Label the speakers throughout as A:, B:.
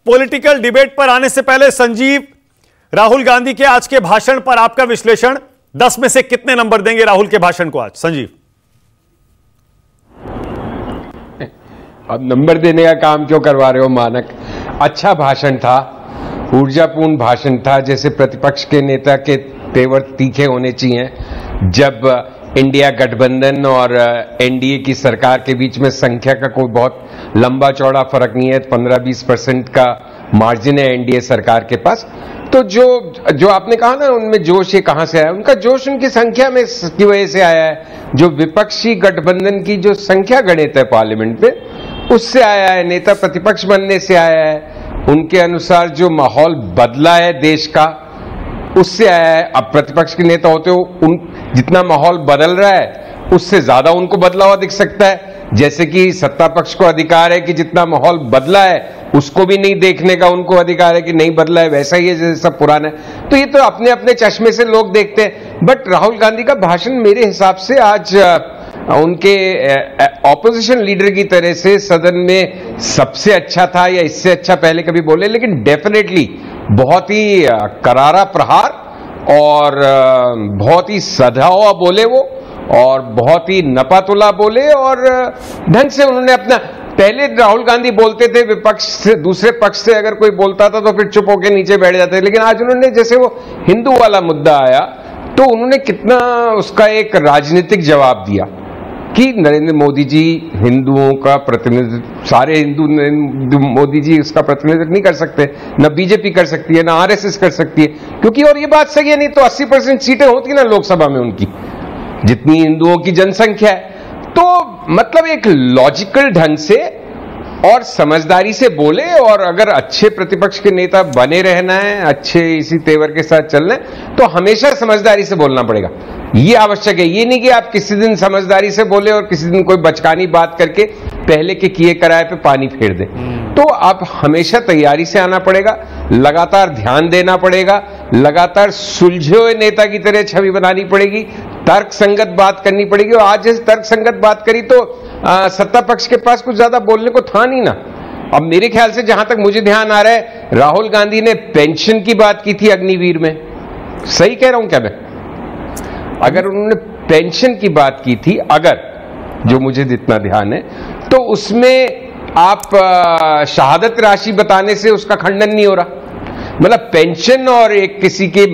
A: Political debate पर आने से पहले संजीव, राहुल गांधी के आज के भाषण पर आपका विश्लेषण, 10 में से कितने नंबर देंगे राहुल के भाषण को आज? संजीव।
B: अब नंबर देने का काम क्यों करवा रहे हो मानक? अच्छा भाषण था, ऊर्जापूर्ण भाषण था, जैसे प्रतिपक्ष के नेता के तेवर तीखे होने चाहिए। जब इंडिया गठबंधन और एनडीए की सरकार के बीच में संख्या का कोई बहुत लंबा चौड़ा फर्क नहीं है, 15-20% का मार्जिन है एनडीए सरकार के पास। तो जो आपने कहा ना उनमें जोश ये कहां से आया? उनका जोश उनकी संख्या में की वजह से आया है। जो विपक्षी गठबंधन की जो संख्या गणित है पार्लियामेंट में, उससे आया है, नेता प्रतिपक्ष बनने से आया है। उनके अनुसार जो माहौल बदला है देश का, उससे आया है। अब प्रतिपक्ष के नेता होते हो, उन जितना माहौल बदल रहा है उससे ज्यादा उनको बदला हुआ दिख सकता है। जैसे कि सत्ता पक्ष को अधिकार है कि जितना माहौल बदला है उसको भी नहीं देखने का उनको अधिकार है कि नहीं बदला है, वैसा ही है जैसे सब पुराना है। तो ये तो अपने अपने चश्मे से लोग देखते हैं। बट राहुल गांधी का भाषण मेरे हिसाब से आज उनके ऑपोजिशन लीडर की तरह से सदन में सबसे अच्छा था, या इससे अच्छा पहले कभी बोले, लेकिन डेफिनेटली बहुत ही करारा प्रहार और बहुत ही सधा हुआ बोले वो, और बहुत ही नपातुला बोले, और ढंग से उन्होंने अपना। पहले राहुल गांधी बोलते थे विपक्ष से, दूसरे पक्ष से अगर कोई बोलता था तो फिर चुप होकर नीचे बैठ जाते, लेकिन आज उन्होंने जैसे वो हिंदू वाला मुद्दा आया तो उन्होंने कितना उसका एक राजनीतिक जवाब दिया कि नरेंद्र मोदी जी हिंदुओं का प्रतिनिधित्व, सारे हिंदू मोदी जी उसका प्रतिनिधित्व नहीं कर सकते, न बीजेपी कर सकती है, न आरएसएस कर सकती है, क्योंकि और ये बात सही है, नहीं तो 80% सीटें होती ना लोकसभा में उनकी, जितनी हिंदुओं की जनसंख्या है। तो मतलब एक लॉजिकल ढंग से और समझदारी से बोले, और अगर अच्छे प्रतिपक्ष के नेता बने रहना है, अच्छे इसी तेवर के साथ चलना है, तो हमेशा समझदारी से बोलना पड़ेगा, ये आवश्यक है। ये नहीं कि आप किसी दिन समझदारी से बोले और किसी दिन कोई बचकानी बात करके पहले के किए कराए पे पानी फेर दे। तो आप हमेशा तैयारी से आना पड़ेगा, लगातार ध्यान देना पड़ेगा, लगातार सुलझे हुए नेता की तरह छवि बनानी पड़ेगी, तर्क संगत बात करनी पड़ेगी। और आज जैसे तर्क संगत बात करी तो सत्ता पक्ष के पास कुछ ज्यादा बोलने को था नहीं ना। अब मेरे ख्याल से जहां तक मुझे ध्यान आ रहा है, राहुल गांधी ने पेंशन की बात की थी अग्निवीर में, सही कह रहा हूं क्या मैं? अगर उन्होंने पेंशन की बात की थी, अगर, जो मुझे जितना ध्यान है, तो उसमें आप शहादत राशि बताने से उसका खंडन नहीं हो रहा। मतलब पेंशन और एक किसी के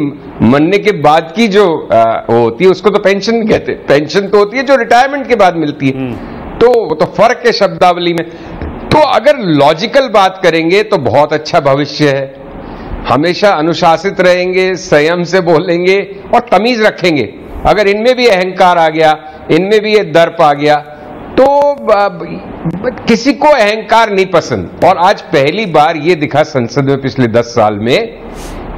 B: मरने के बाद की जो वो होती है उसको तो पेंशन कहते हैं। पेंशन तो होती है जो रिटायरमेंट के बाद मिलती है, तो फर्क है शब्दावली में। तो अगर लॉजिकल बात करेंगे तो बहुत अच्छा भविष्य है, हमेशा अनुशासित रहेंगे, संयम से बोलेंगे और तमीज रखेंगे। अगर इनमें भी अहंकार आ गया, इनमें भी ये दर्प आ गया, तो किसी को अहंकार नहीं पसंद। और आज पहली बार ये दिखा संसद में पिछले 10 साल में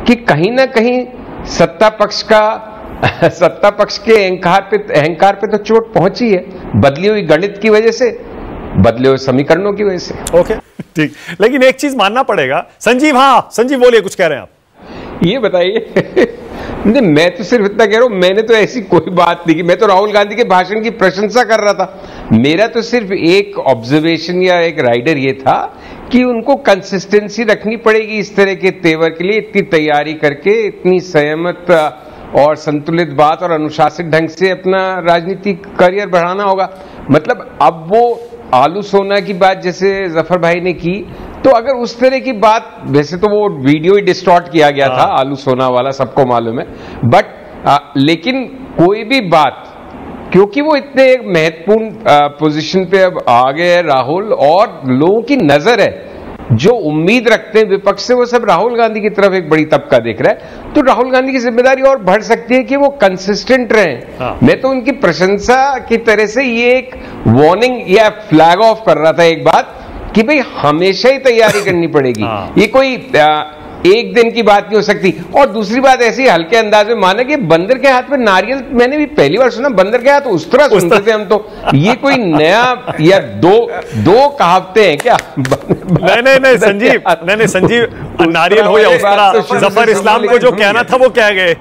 B: कि कहीं ना कहीं सत्ता पक्ष के अहंकार पे तो चोट पहुंची है, बदली हुई गणित की वजह से, बदले हुए समीकरणों की वजह से।
A: ओके, ठीक। लेकिन एक चीज मानना पड़ेगा संजीव। हाँ संजीव बोलिए, कुछ कह रहे हैं आप?
B: ये बताइए। नहीं, मैं तो सिर्फ इतना कह रहा हूं, मैंने तो ऐसी कोई बात नहीं की, मैं तो राहुल गांधी के भाषण की प्रशंसा कर रहा था। मेरा तो सिर्फ एक ऑब्जर्वेशन या एक राइडर ये था कि उनको कंसिस्टेंसी रखनी पड़ेगी इस तरह के तेवर के लिए, इतनी तैयारी करके, इतनी संयमित और संतुलित बात और अनुशासित ढंग से अपना राजनीतिक करियर बढ़ाना होगा। मतलब अब वो आलू सोना की बात जैसे जफर भाई ने की, तो अगर उस तरह की बात, वैसे तो वो वीडियो ही डिस्टॉर्ट किया गया था आलू सोना वाला, सबको मालूम है, बट लेकिन कोई भी बात, क्योंकि वो इतने एक महत्वपूर्ण पोजीशन पे अब आ गए हैं राहुल, और लोगों की नजर है, जो उम्मीद रखते हैं विपक्ष से, वो सब राहुल गांधी की तरफ एक बड़ी तबका देख रहा है। तो राहुल गांधी की जिम्मेदारी और बढ़ सकती है कि वो कंसिस्टेंट रहें। मैं तो उनकी प्रशंसा की तरह से ये एक वार्निंग या फ्लैग ऑफ कर रहा था एक बात, कि भाई हमेशा ही तैयारी करनी पड़ेगी। ये कोई एक दिन की बात नहीं हो सकती। और दूसरी बात ऐसी हल्के अंदाज में माना कि बंदर के हाथ में नारियल, मैंने भी पहली बार सुना, बंदर के हाथ उस्तरा सुनते थे हम तो। ये कोई नया या दो कहावतें हैं क्या?
A: नहीं संजीव, नहीं संजीव, नारियल हो या उस्तरा, जफर इस्लाम को जो कहना था वो कह गए।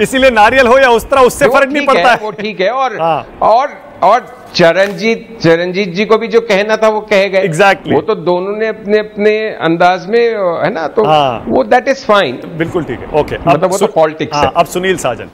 A: इसीलिए नारियल हो या उस्तरा उससे फर्क नहीं पड़ता है।
B: वो ठीक है। और और चरणजीत जी को भी जो कहना था वो कह गए।
A: Exactly.
B: वो तो दोनों ने अपने अपने अंदाज में, है ना, तो
A: हाँ।
B: वो दैट इज फाइन।
A: बिल्कुल ठीक है, ओके।
B: मतलब वो तो पॉलिटिक्स है।
A: अब सुनील साजन।